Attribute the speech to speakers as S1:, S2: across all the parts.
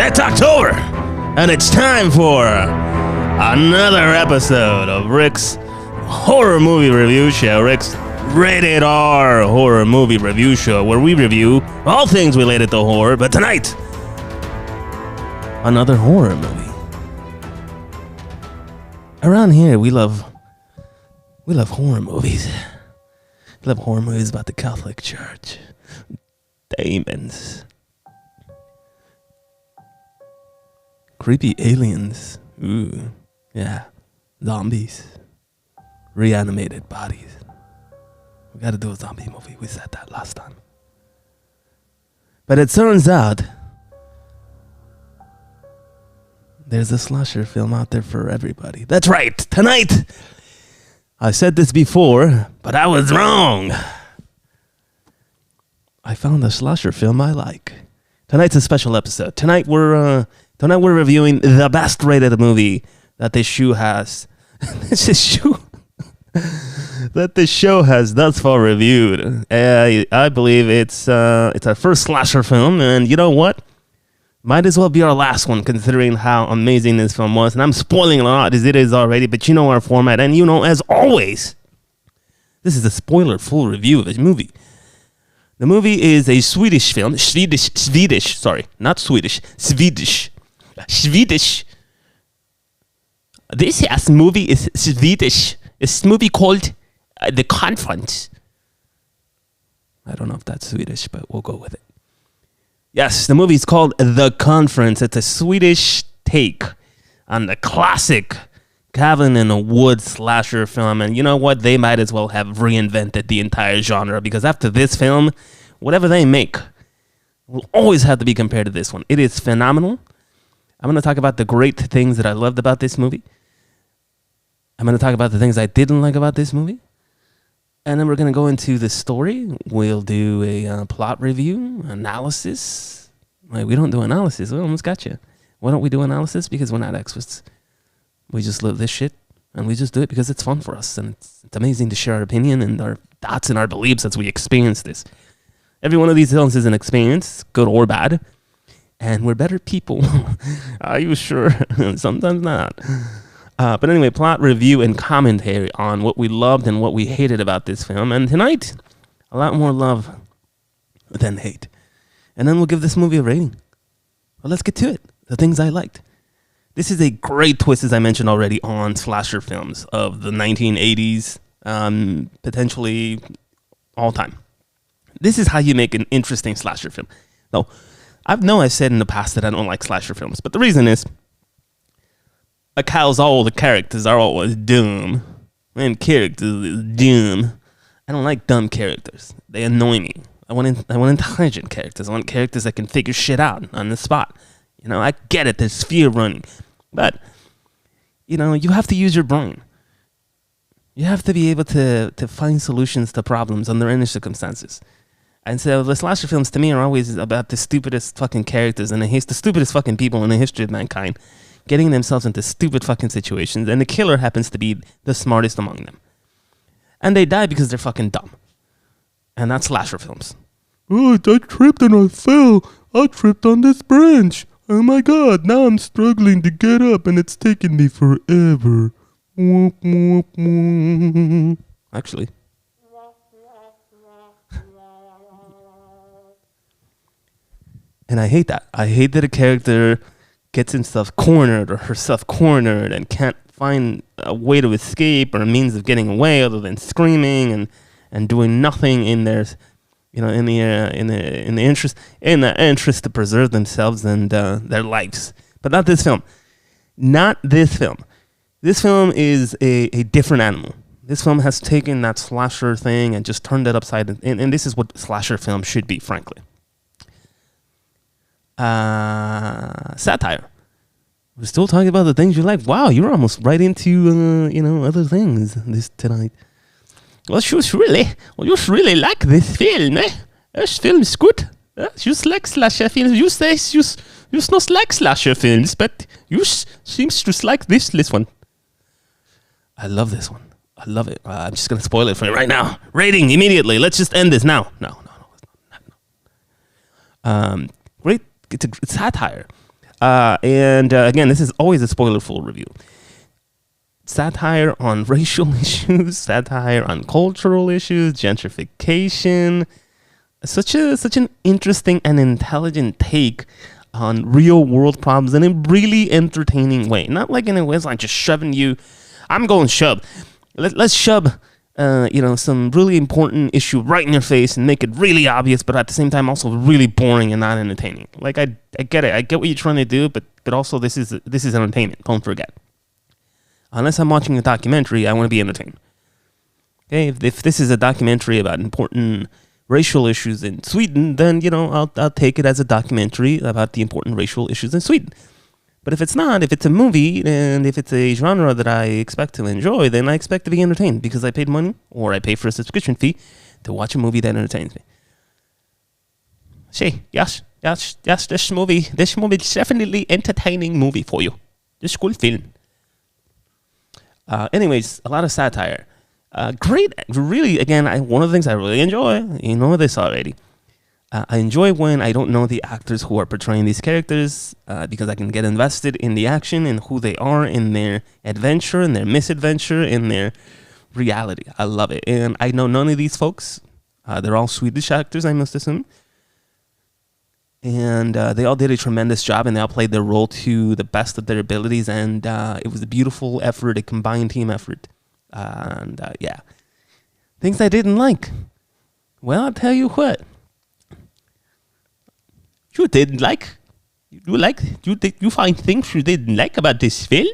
S1: It's October, and it's time for another episode of Rick's horror movie review show, Rick's rated R horror movie review show, where we review all things related to horror. But tonight, another horror movie. Around here, we love horror movies. We love horror movies about the Catholic Church, demons, creepy aliens. Ooh, yeah. Zombies. Reanimated bodies. We gotta do a zombie movie. We said that last time. But it turns out there's a slasher film out there for everybody. That's right. Tonight, I said this before, but I was wrong. I found a slasher film I like. Tonight's a special episode. Tonight we're reviewing the best rated movie that this show has. That this show has thus far reviewed. I believe it's our first slasher film, and you know what? Might as well be our last one, considering how amazing this film was. And I'm spoiling a lot as it is already, but you know our format, and you know, as always, this is a spoiler-full review of this movie. The movie is a Swedish film. Swedish. Not Swedish. Swedish. This movie is Swedish. It's a movie called The Conference. I don't know if that's Swedish, but we'll go with it. Yes, the movie is called The Conference. It's a Swedish take on the classic cabin in the woods slasher film. And you know what? They might as well have reinvented the entire genre, because after this film, whatever they make will always have to be compared to this one. It is phenomenal. I'm going to talk about the great things that I loved about this movie. I'm going to talk about the things I didn't like about this movie. And then we're going to go into the story. We'll do a plot review, analysis. Wait, we don't do analysis. We almost got you. Why don't we do analysis? Because we're not experts. We just live this shit, and we just do it because it's fun for us. And it's amazing to share our opinion and our thoughts and our beliefs as we experience this. Every one of these films is an experience, good or bad. And we're better people. Are you sure? Sometimes not. But anyway, plot review and commentary on what we loved and what we hated about this film. And tonight, a lot more love than hate. And then we'll give this movie a rating. Well, let's get to it. The things I liked. This is a great twist, as I mentioned already, on slasher films of the 1980s, potentially all time. This is how you make an interesting slasher film. Now, I've said in the past that I don't like slasher films, but the reason is, all the characters are always dumb. And characters is dumb. I don't like dumb characters. They annoy me. I want intelligent characters. I want characters that can figure shit out on the spot. You know, I get it. There's fear running. But, you know, you have to use your brain. You have to be able to find solutions to problems under any circumstances. And so the slasher films to me are always about the stupidest fucking characters and the stupidest fucking people in the history of mankind getting themselves into stupid fucking situations, and the killer happens to be the smartest among them. And they die because they're fucking dumb. And that's slasher films. Oh, I tripped and I fell. I tripped on this branch. Oh my god, now I'm struggling to get up and it's taking me forever. Actually. And I hate that. I hate that a character gets himself cornered or herself cornered and can't find a way to escape or a means of getting away other than screaming and doing nothing in their, you know, in the interest to preserve themselves and their lives. But not this film. Not this film. This film is a different animal. This film has taken that slasher thing and just turned it upside down. And this is what slasher film should be, frankly. Satire. We're still talking about the things you like. Wow, you're almost right into other things this tonight. Well, you really like this film, eh? This film is good. You like slasher films. You say you not like slasher films, but you seems to like this one. I love this one. I love it. I'm just gonna spoil it for you right now. Rating immediately. Let's just end this now. No. Great. It's satire. And again, this is always a spoiler-full review. Satire on racial issues, satire on cultural issues, gentrification. Such an interesting and intelligent take on real world problems in a really entertaining way. Not like in a way it's like just shoving you. I'm going shove. Let's shove some really important issue right in your face and make it really obvious, but at the same time also really boring and not entertaining. Like I get it. I get what you're trying to do, but also this is entertainment. Don't forget. Unless I'm watching a documentary, I want to be entertained. Okay, if this is a documentary about important racial issues in Sweden, then I'll take it as a documentary about the important racial issues in Sweden. But if it's not, if it's a movie and if it's a genre that I expect to enjoy, then I expect to be entertained because I paid money or I pay for a subscription fee to watch a movie that entertains me. See, yes, this movie is definitely entertaining movie for you. This cool film. Anyways, a lot of satire. Great, really, again, one of the things I really enjoy, you know this already. I enjoy when I don't know the actors who are portraying these characters because I can get invested in the action and who they are, in their adventure, in their misadventure, in their reality. I love it. And I know none of these folks. They're all Swedish actors, I must assume. And they all did a tremendous job, and they all played their role to the best of their abilities. And it was a beautiful effort, a combined team effort. Yeah. Things I didn't like. Well, I'll tell you what. You didn't like? You find things you didn't like about this film?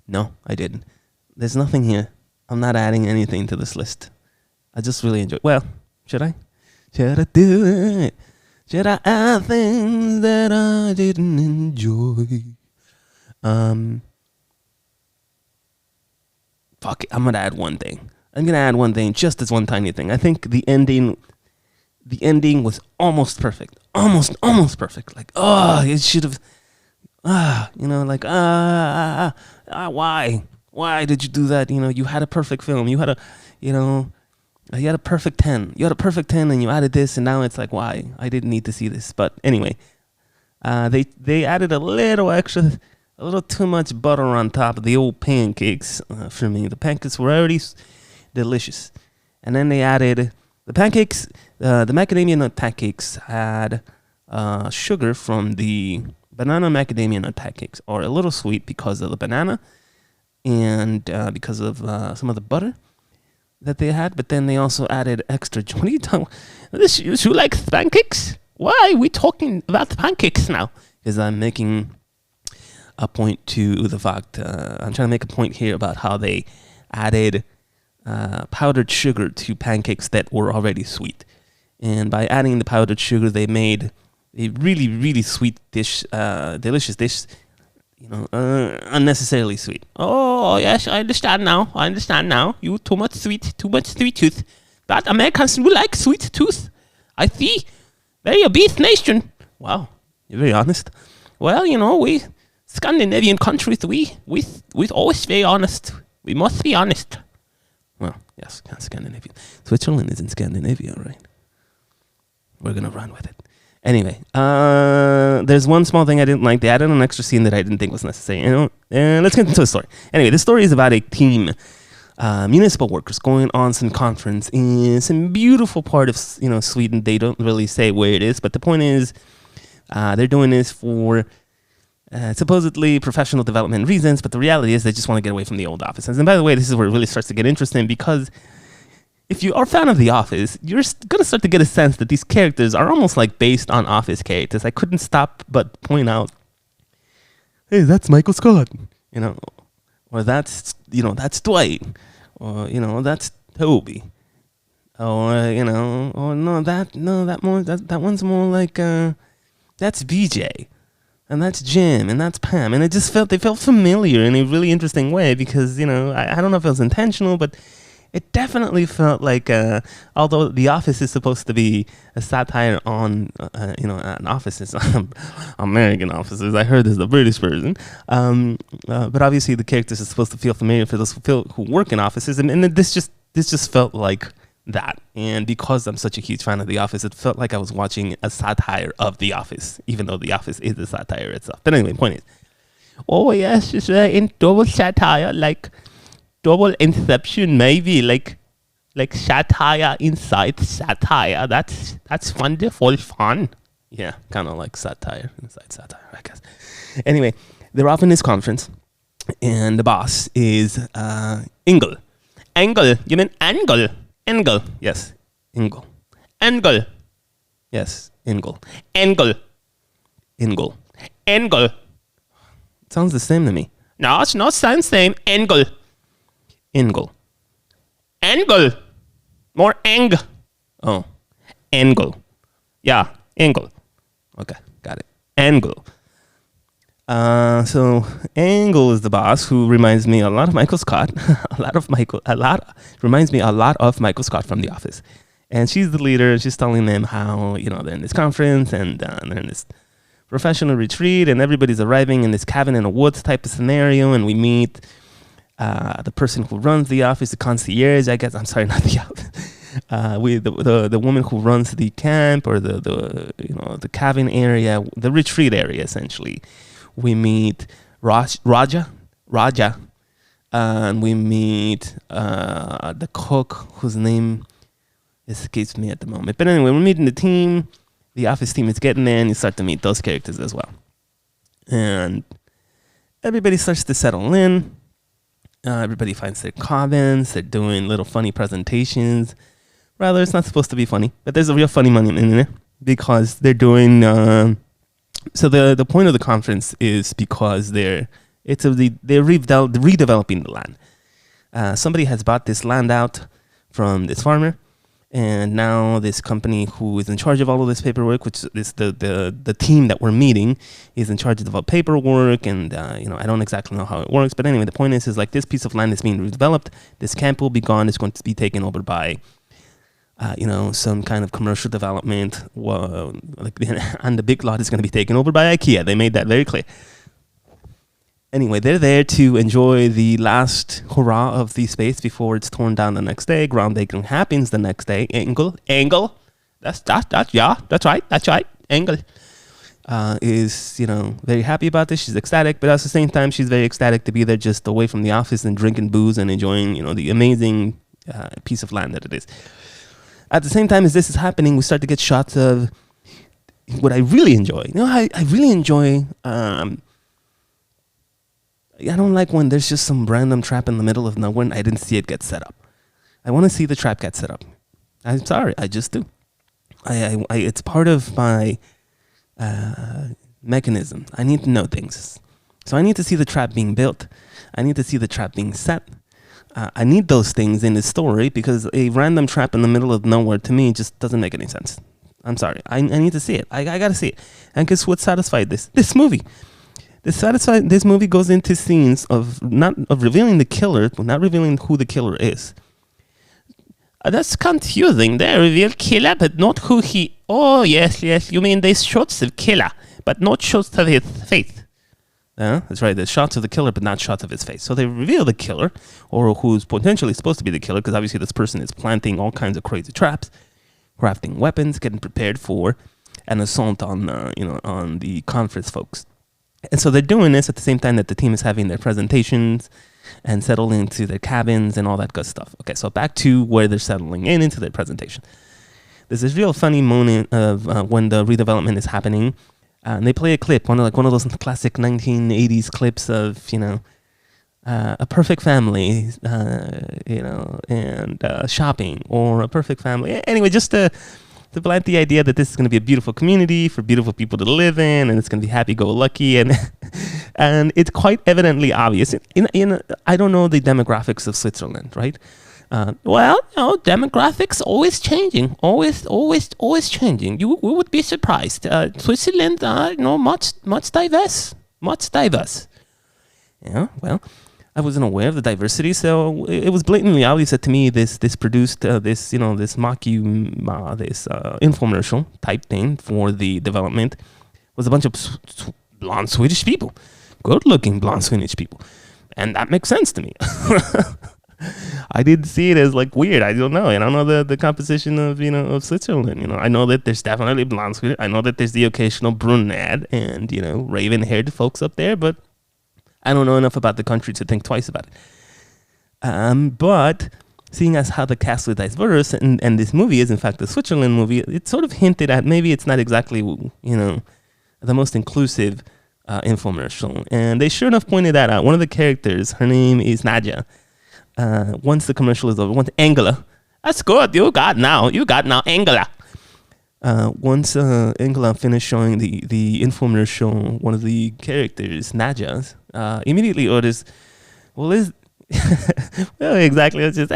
S1: No, I didn't. There's nothing here. I'm not adding anything to this list. I just really enjoy. Well, should I? Should I do it? Should I add things that I didn't enjoy? Fuck it. I'm gonna add one thing. Just as one tiny thing. I think the ending was almost perfect. Almost perfect. Like, it should have, why did you do that? You had a perfect film. You had a perfect 10. You had a perfect 10 and you added this, and now it's like, why? I didn't need to see this. But anyway, they added a little too much butter on top of the old pancakes for me. The pancakes were already delicious. And then they added the pancakes. The macadamia nut pancakes had sugar from the banana macadamia nut pancakes, are a little sweet because of the banana and because of some of the butter that they had. But then they also added extra. What are you talking? You like pancakes? Why are we talking about the pancakes now? Because I'm making a point to the fact. I'm trying to make a point here about how they added powdered sugar to pancakes that were already sweet. And by adding the powdered sugar, they made a really, really sweet dish, delicious dish, unnecessarily sweet. Oh, yes, I understand now. You too much sweet tooth. But Americans do like sweet tooth. I see. They're a beef nation. Wow, you're very honest. Well, we Scandinavian countries, we always very honest. We must be honest. Well, yes, Scandinavia. Switzerland is in Scandinavia, right? We're going to run with it. Anyway, there's one small thing I didn't like. They added an extra scene that I didn't think was necessary. And let's get into the story. Anyway, the story is about a team, municipal workers going on some conference in some beautiful part of Sweden. They don't really say where it is, but the point is they're doing this for supposedly professional development reasons, but the reality is they just want to get away from the old offices. And by the way, this is where it really starts to get interesting, because if you are a fan of The Office, you're going to start to get a sense that these characters are almost like based on Office characters. I couldn't stop but point out, hey, that's Michael Scott, or that's Dwight, or, that's Toby, or, that one's more like, that's BJ. And that's Jim, and that's Pam. And they felt familiar in a really interesting way because, I don't know if it was intentional, but it definitely felt like, although The Office is supposed to be a satire on, on offices, American offices. I heard there's the British version. But obviously the characters are supposed to feel familiar for those who work in offices. And this just felt like that. And because I'm such a huge fan of The Office, it felt like I was watching a satire of The Office, even though The Office is a satire itself. But anyway, point is, oh yes, it's in double satire, like double inception, maybe, like satire inside satire. That's wonderful fun. Yeah, kind of like satire inside satire, I guess. Anyway, they're off in this conference, and the boss is Engel. Engel, you mean Engel? Engel, yes, Engel. Engel, yes, Engel. Engel, Engel, Engel. It sounds the same to me. No, it's not sound same. Engel, Engel, Engel. More eng. Oh, Engel. Yeah, Engel. Okay, got it. Engel. So Engel is the boss, who reminds me a lot of Michael Scott. Reminds me a lot of Michael Scott from The Office. And she's the leader. She's telling them how, they're in this conference and they're in this professional retreat, and everybody's arriving in this cabin in a woods type of scenario, and we meet the person who runs the office, the concierge, I guess. I'm sorry, not the office. With the woman who runs the camp, or the cabin area, the retreat area, essentially. We meet Raja, and we meet the cook, whose name escapes me at the moment. But anyway, we're meeting the team. The office team is getting there, and you start to meet those characters as well. And everybody starts to settle in. Everybody finds their cabins. They're doing little funny presentations. Rather, it's not supposed to be funny, but there's a real funny money in there, because they're doing. So the point of the conference is because they're redeveloping the land. Somebody has bought this land out from this farmer, and now this company who is in charge of all of this paperwork, which is the team that we're meeting, is in charge of the paperwork, and I don't exactly know how it works, but anyway, the point is like this piece of land is being redeveloped. This camp will be gone. It's going to be taken over by some kind of commercial development. And the big lot is going to be taken over by IKEA. They made that very clear. Anyway, they're there to enjoy the last hurrah of the space before it's torn down the next day. Groundbreaking happens the next day. Engel. That's right. Engel is, very happy about this. She's ecstatic, but at the same time, she's very ecstatic to be there, just away from the office and drinking booze and enjoying, the amazing piece of land that it is. At the same time as this is happening, we start to get shots of what I really enjoy. I really enjoy. I don't like when there's just some random trap in the middle of nowhere and I didn't see it get set up. I want to see the trap get set up. I'm sorry, I just do. It's part of my mechanism. I need to know things. So I need to see the trap being built. I need to see the trap being set. I need those things in the story, because a random trap in the middle of nowhere, to me, just doesn't make any sense. I'm sorry. I need to see it. I got to see it. And guess what satisfied this movie? This movie goes into scenes of revealing the killer, but not revealing who the killer is. That's confusing. They reveal killer, but not who he... Oh, yes. You mean there's shots of killer, but not shots of his face. That's right. There's shots of the killer, but not shots of his face. So they reveal the killer, or who's potentially supposed to be the killer, because obviously this person is planting all kinds of crazy traps, crafting weapons, getting prepared for an assault on, on the conference folks. And so they're doing this at the same time that the team is having their presentations and settling into their cabins and all that good stuff. Okay, so back to where they're settling into their presentation. There's this real funny moment of when the redevelopment is happening. And they play a clip, one of those classic 1980s clips of, a perfect family, and shopping, or a perfect family. Anyway, just to plant the idea that this is going to be a beautiful community for beautiful people to live in, and it's going to be happy-go-lucky, and and it's quite evidently obvious. I don't know the demographics of Switzerland, right? Demographics always changing, always changing. We would be surprised. Switzerland, much diverse. Yeah, well, I wasn't aware of the diversity, so it was blatantly obvious that to me this produced this infomercial type thing for the development was a bunch of blonde Swedish people, good-looking blonde Swedish people, and that makes sense to me. I did see it as like weird. I don't know. I don't know the composition of of Switzerland. I know that there's definitely blonde Swedish. I know that there's the occasional brunette and raven haired folks up there, but I don't know enough about the country to think twice about it. But seeing as how the cast was diverse, and this movie is in fact a Switzerland movie, it sort of hinted at maybe it's not exactly the most inclusive infomercial. And they sure enough pointed that out. One of the characters, her name is Nadja. Once the commercial is over, once Angela, that's good. You got now, Angela. Once Angela finished showing the infomercial, one of the characters, Nadja, immediately orders, well, exactly. It's just,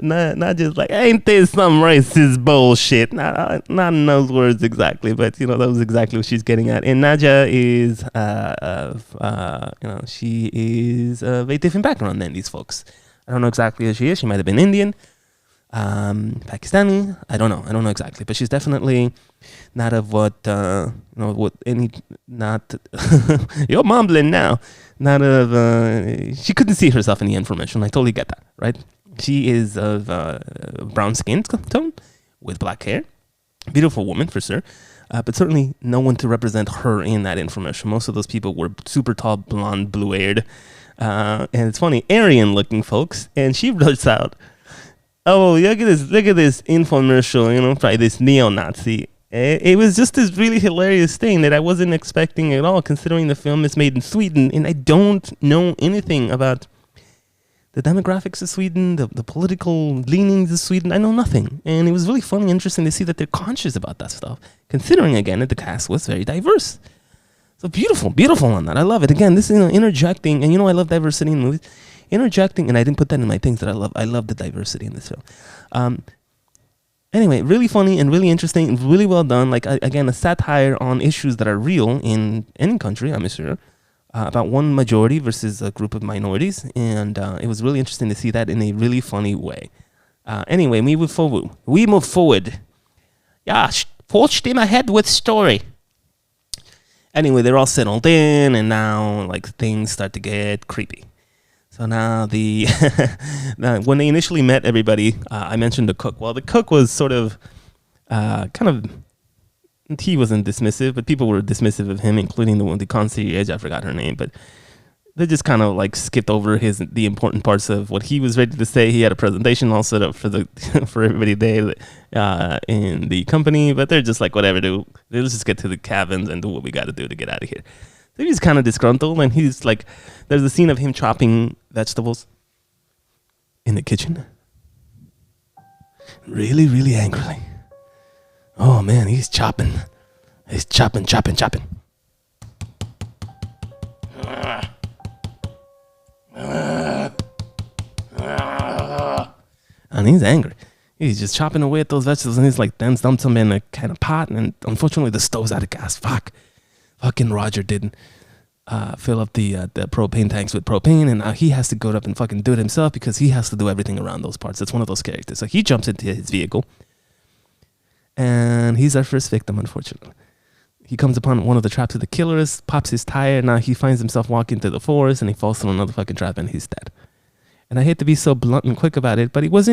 S1: not just like, ain't this some racist bullshit? Not in those words exactly, but that was exactly what she's getting at. And Nadja is, she is of a different background than these folks. I don't know exactly who she is. She might have been Indian, Pakistani. I don't know exactly, but she's definitely not of what not. You're mumbling now. Not of. She couldn't see herself in the information. I totally get that, right? She is of brown skin tone with black hair. Beautiful woman for sure. But certainly no one to represent her in that infomercial. Most of those people were super tall, blonde, blue-haired. And it's funny, Aryan looking folks. And she runs out, oh, look at this infomercial, probably this neo-Nazi. It was just this really hilarious thing that I wasn't expecting at all, considering the film is made in Sweden. And I don't know anything about the demographics of Sweden, the political leanings of Sweden. I know nothing. And it was really funny and interesting to see that they're conscious about that stuff, considering, again, that the cast was very diverse. So beautiful on that. I love it. Again, this is interjecting, and I love diversity in movies. Interjecting, and I didn't put that in my things that I love. I love the diversity in this film. Anyway, really funny and really interesting, really well done. Like, again, a satire on issues that are real in any country, I'm sure. About one majority versus a group of minorities, and it was really interesting to see that in a really funny way. Anyway, we move forward. Yeah, full steam ahead with story. Anyway, they're all settled in, and now things start to get creepy. So now now, when they initially met everybody, I mentioned the cook. Well, the cook was sort of he wasn't dismissive, but people were dismissive of him, including the concierge. I forgot her name, but they just kind of skipped over the important parts of what he was ready to say. He had a presentation all set up for everybody there in the company, but they're just whatever, dude. Let's just get to the cabins and do what we got to do to get out of here. So he's kind of disgruntled, and he's there's a scene of him chopping vegetables in the kitchen, really, really angrily. Oh man, he's chopping. He's chopping. And he's angry. He's just chopping away at those vegetables, and he's then dumped them in a kind of pot, and unfortunately the stove's out of gas. Fucking Roger didn't fill up the propane tanks with propane, and now he has to go up and fucking do it himself because he has to do everything around those parts. It's one of those characters. So he jumps into his vehicle. And he's our first victim, unfortunately. He comes upon one of the traps of the killers, pops his tire. Now he finds himself walking through the forest, and he falls through another fucking trap, and he's dead. And I hate to be so blunt and quick about it, but he was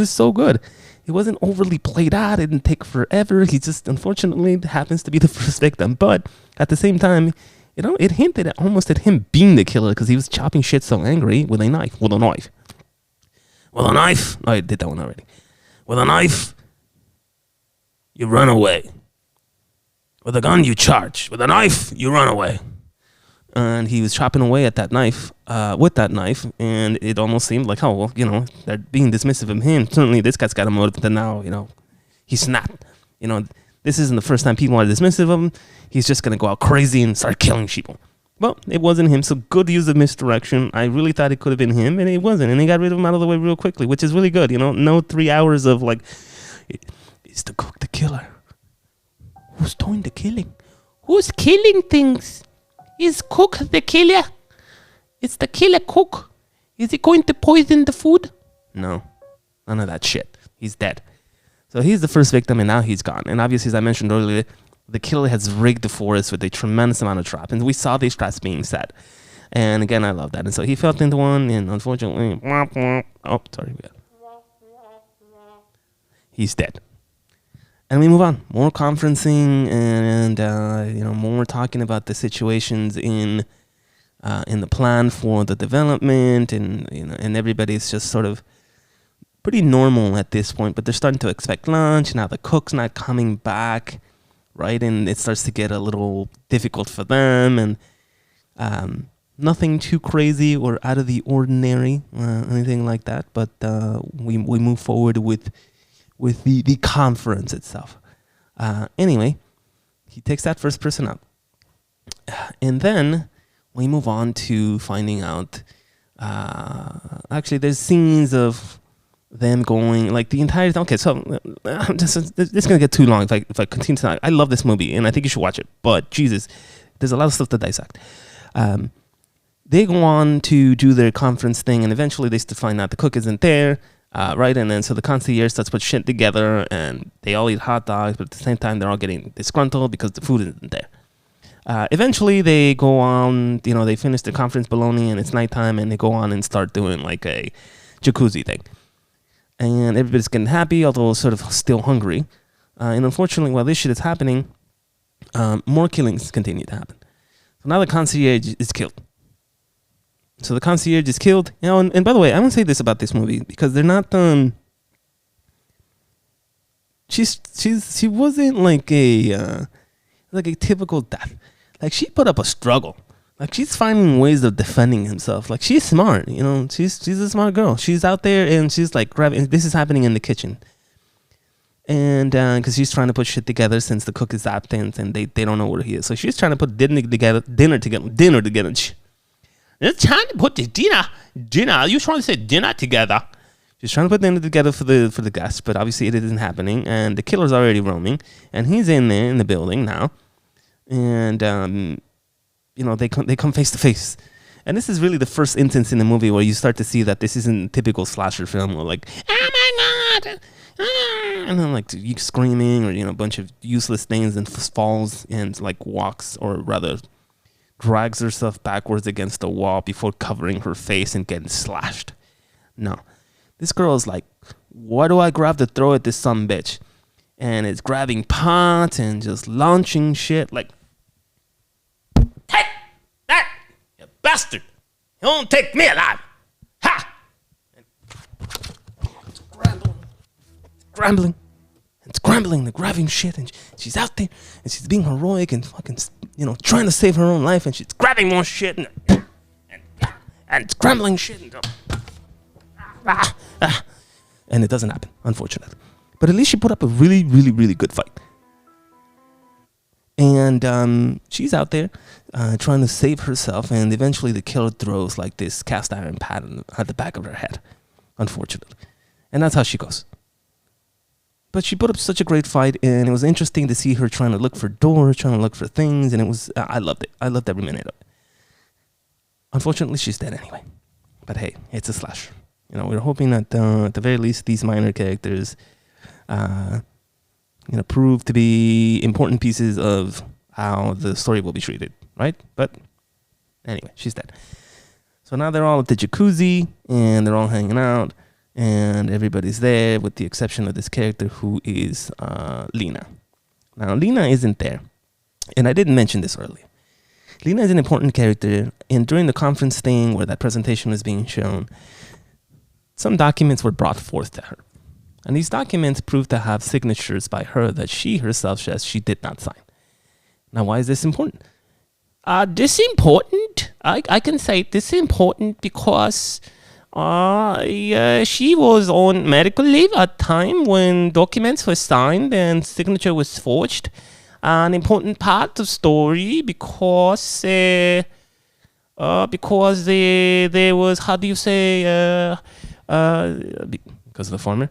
S1: so good. He wasn't overly played out. It didn't take forever. He just, unfortunately, happens to be the first victim. But at the same time, it hinted almost at him being the killer because he was chopping shit so angry with a knife. With a knife. Oh, I did that one already. With a knife, you run away. With a gun, you charge. With a knife, you run away. And he was chopping away at that knife, with that knife, and it almost seemed like, they're being dismissive of him. Certainly, this guy's got a motive, and now, he snapped. This isn't the first time people are dismissive of him. He's just gonna go out crazy and start killing people. Well, it wasn't him, so good use of misdirection. I really thought it could have been him, and it wasn't, and they got rid of him out of the way real quickly, which is really good. No 3 hours of is the cook the killer? Who's doing the killing? Who's killing things? Is cook the killer? It's the killer cook. Is he going to poison the food? No, none of that shit. He's dead. So he's the first victim, and now he's gone. And obviously, as I mentioned earlier, the killer has rigged the forest with a tremendous amount of traps, and we saw these traps being set. And again, I love that. And so he fell into one, and unfortunately, oh, sorry, he's dead. And we move on. More conferencing and more talking about the situations in the plan for the development, and everybody's just sort of pretty normal at this point. But they're starting to expect lunch. Now the cook's not coming back, right? And it starts to get a little difficult for them, and nothing too crazy or out of the ordinary, anything like that. But we move forward with the conference itself. Anyway, he takes that first person out. And then we move on to finding out, actually there's scenes of them going, like the entire time. Okay, so this is going to get too long if I continue tonight. I love this movie, and I think you should watch it. But Jesus, there's a lot of stuff to dissect. They go on to do their conference thing, and eventually they find out the cook isn't there. Right, and then so the concierge starts to put shit together, and they all eat hot dogs, but at the same time they're all getting disgruntled because the food isn't there. Eventually they go on, they finish the conference baloney, and it's nighttime, and they go on and start doing like a jacuzzi thing. And everybody's getting happy, although sort of still hungry. And unfortunately, while this shit is happening, more killings continue to happen. So now the concierge is killed. So the concierge is killed. And by the way, I want to say this about this movie, because they're not she wasn't like a typical death. Like, she put up a struggle. Like, she's finding ways of defending himself. Like, she's smart, she's a smart girl. She's out there, and she's like grabbing. This is happening in the kitchen. And because she's trying to put shit together since the cook is absent, and they don't know where he is. So she's trying to put dinner together. It's trying to put the dinner. You trying to say dinner together? She's trying to put dinner together for the guests, but obviously it isn't happening. And the killer's already roaming, and he's in there in the building now. And they come face to face. And this is really the first instance in the movie where you start to see that this isn't a typical slasher film, where like, oh my god, and then like you screaming, or a bunch of useless things, and falls and like walks, or rather drags herself backwards against the wall before covering her face and getting slashed. No. This girl is like, what do I grab to throw at this sumbitch? And it's grabbing pots and just launching shit like, take that, you bastard. You won't take me alive. Ha! And scrambling, they're grabbing shit, and she's out there, and she's being heroic and fucking, trying to save her own life, and she's grabbing more shit and scrambling shit, and it doesn't happen, unfortunately. But at least she put up a really, really, really good fight. And she's out there trying to save herself, and eventually the killer throws like this cast iron pad at the back of her head, unfortunately. And that's how she goes. But she put up such a great fight, and it was interesting to see her trying to look for doors, trying to look for things, and it was, I loved it. I loved every minute of it. Unfortunately, she's dead anyway. But hey, it's a slasher. We're hoping that at the very least, these minor characters prove to be important pieces of how the story will be treated, right? But anyway, she's dead. So now they're all at the jacuzzi, and they're all hanging out, and everybody's there with the exception of this character who is Lena. Now, Lena isn't there, and I didn't mention this earlier. Lena is an important character, and during the conference thing where that presentation was being shown, some documents were brought forth to her. And these documents proved to have signatures by her that she herself says she did not sign. Now, why is this important? This important? I can say this is important because she was on medical leave at time when documents were signed and signature was forged. An important part of the story because there was, how do you say, because of the farmer?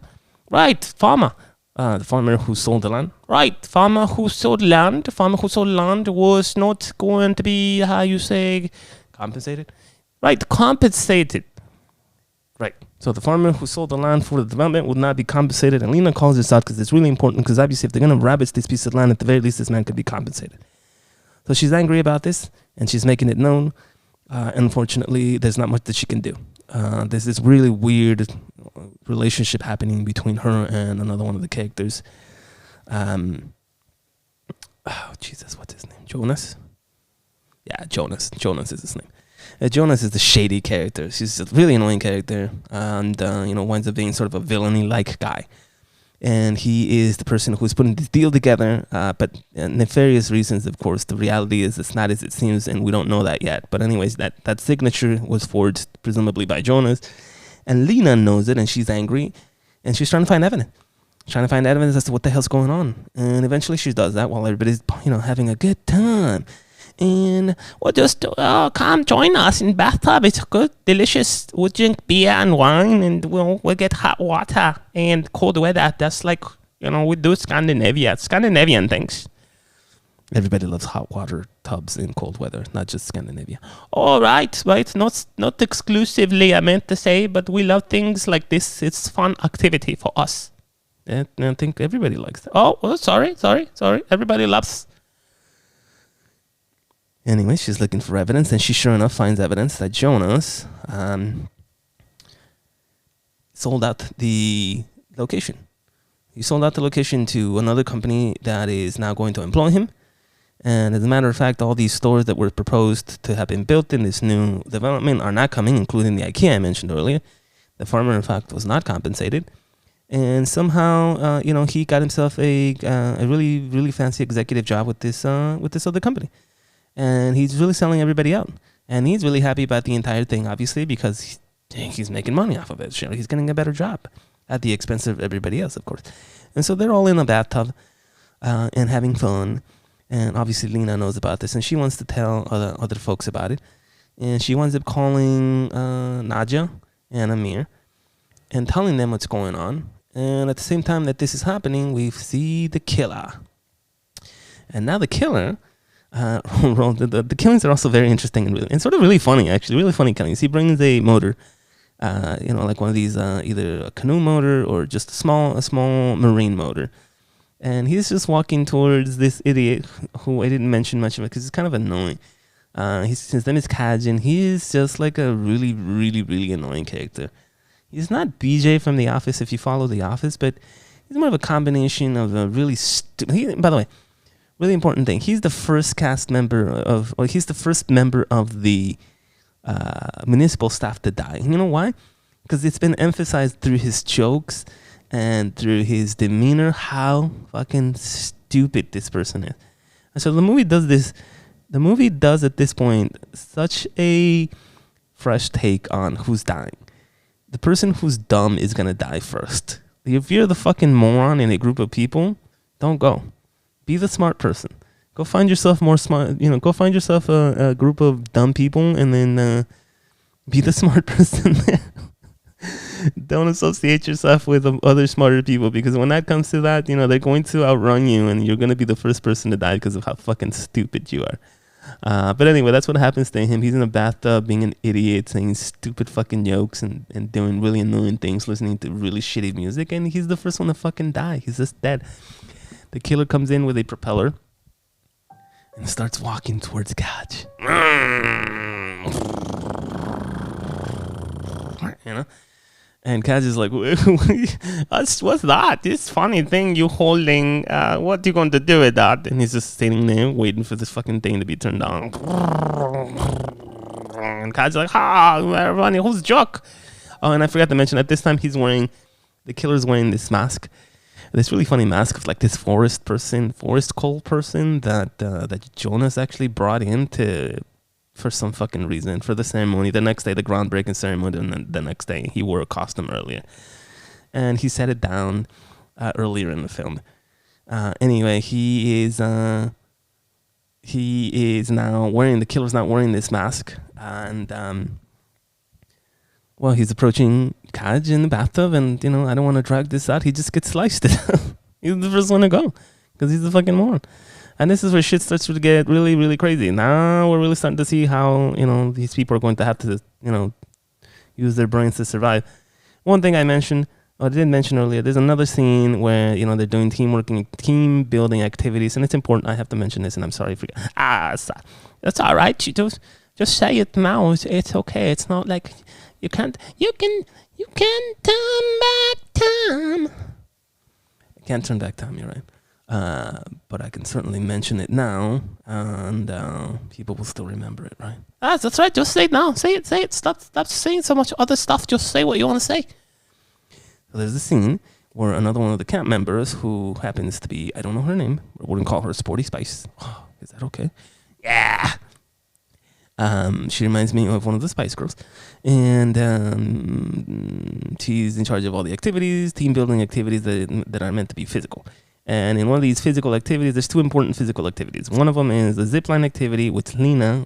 S1: Right, farmer. The farmer who sold the land. Right, farmer who sold land. Farmer who sold land was not going to be, how you say, compensated? Right, compensated. Right. So the farmer who sold the land for the development would not be compensated. And Lena calls this out because it's really important, because obviously if they're going to ravage this piece of land, at the very least this man could be compensated. So she's angry about this, and she's making it known. Unfortunately, there's not much that she can do. There's this really weird relationship happening between her and another one of the characters. Oh, Jesus, what's his name? Jonas? Yeah, Jonas. Jonas is his name. Jonas is the shady character. She's a really annoying character, and winds up being sort of a villainy-like guy. And he is the person who's putting this deal together, but nefarious reasons, of course. The reality is it's not as it seems, and we don't know that yet. But anyways, that signature was forged, presumably by Jonas. And Lena knows it, and she's angry, and she's trying to find evidence. Trying to find evidence as to what the hell's going on. And eventually she does that while everybody's, having a good time. And we'll just come join us in bathtub. It's good, delicious. We'll drink beer and wine, and we'll get hot water and cold weather. That's like, we do Scandinavian things. Everybody loves hot water tubs in cold weather, not just Scandinavia. All right. Not exclusively, I meant to say, but we love things like this. It's fun activity for us. And I think everybody likes that. Oh, sorry. Everybody loves. Anyway, she's looking for evidence, and she sure enough finds evidence that Jonas sold out the location. He sold out the location to another company that is now going to employ him. And as a matter of fact, all these stores that were proposed to have been built in this new development are not coming, including the IKEA I mentioned earlier. The farmer, in fact, was not compensated. And somehow, he got himself a really, really fancy executive job with this other company. And he's really selling everybody out. And he's really happy about the entire thing, obviously, because he's making money off of it. He's getting a better job at the expense of everybody else, of course. And so they're all in a bathtub and having fun. And obviously Lena knows about this, and she wants to tell other folks about it. And she winds up calling Nadja and Amir and telling them what's going on. And at the same time that this is happening, we see the killer. And now the killer... the killings are also very interesting and sort of really funny, actually. Really funny killings. He brings a motor, like one of these, either a canoe motor or just a small marine motor. And he's just walking towards this idiot who I didn't mention much of it because he's kind of annoying. His name is Kaj, and he is just like a really, really, really annoying character. He's not BJ from The Office if you follow The Office, but he's more of a combination of a really stupid... By the way, really important thing. He's the first he's the first member of the municipal staff to die. You know why? Because it's been emphasized through his jokes and through his demeanor how fucking stupid this person is. And so the movie does at this point such a fresh take on who's dying. The person who's dumb is gonna die first. If you're the fucking moron in a group of people, don't go. Be the smart person. Go find yourself more smart. Go find yourself a group of dumb people, and then be the smart person there. Don't associate yourself with other smarter people, because when that comes to that, they're going to outrun you, and you're going to be the first person to die because of how fucking stupid you are. But anyway, that's what happens to him. He's in a bathtub being an idiot, saying stupid fucking jokes and doing really annoying things, listening to really shitty music, and he's the first one to fucking die. He's just dead. The killer comes in with a propeller and starts walking towards Kaj. And Kaj is like, what's that? This funny thing you holding. What are you going to do with that? And he's just standing there waiting for this fucking thing to be turned on. And Kaj is like, everybody, who's Jock? Oh, and I forgot to mention, at this time, the killer's wearing this mask. This really funny mask of like this forest cult person that Jonas actually brought in for some fucking reason, for the ceremony. The next day, the groundbreaking ceremony, and then the next day he wore a costume earlier. And he set it down earlier in the film. Anyway, the killer's now wearing this mask, and he's approaching Kaj in the bathtub, and I don't want to drag this out. He just gets sliced. He's the first one to go because he's a fucking moron. And this is where shit starts to get really, really crazy. Now we're really starting to see how these people are going to have to use their brains to survive. One thing I didn't mention earlier, there's another scene where they're doing team building activities, and it's important. I have to mention this, and I'm sorry for that's all right, Cheetos. Just say it now. It's okay. It's not like you can't turn back time. I can't turn back time, you're right. But I can certainly mention it now, and people will still remember it, right? That's right. Just say it now. Say it. Stop saying so much other stuff. Just say what you want to say. So there's a scene where another one of the camp members, who happens to be, I don't know her name, I wouldn't call her Sporty Spice. Oh, is that okay? Yeah. She reminds me of one of the Spice Girls, and she's in charge of all the activities, team building activities that are meant to be physical. And in one of these physical activities, there's two important physical activities. One of them is the zipline activity, which Lena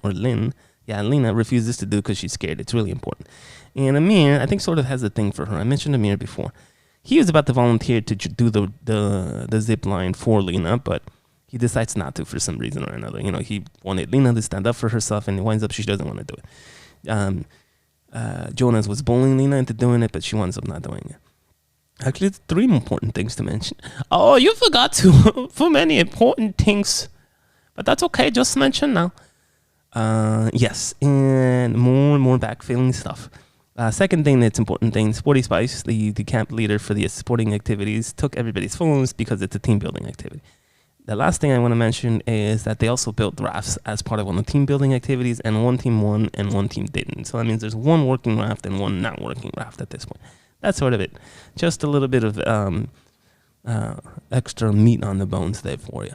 S1: refuses to do because she's scared. It's really important. And Amir, I think, sort of has a thing for her. I mentioned Amir before. He was about to volunteer to do the zip line for Lena, but he decides not to for some reason or another. You know, he wanted Lena to stand up for herself, and it winds up she doesn't want to do it. Jonas was bullying Lena into doing it, but she winds up not doing it. Actually, it's three important things to mention. Oh, you forgot too many important things, but that's okay. Just mention now. Yes, and more backfilling stuff. Second thing that's important thing, Sporty Spice, the camp leader for the sporting activities, took everybody's phones because it's a team building activity. The last thing I want to mention is that they also built rafts as part of one of the team building activities, and one team won and one team didn't. So that means there's one working raft and one not working raft at this point. That's sort of it. Just a little bit of extra meat on the bones there for you.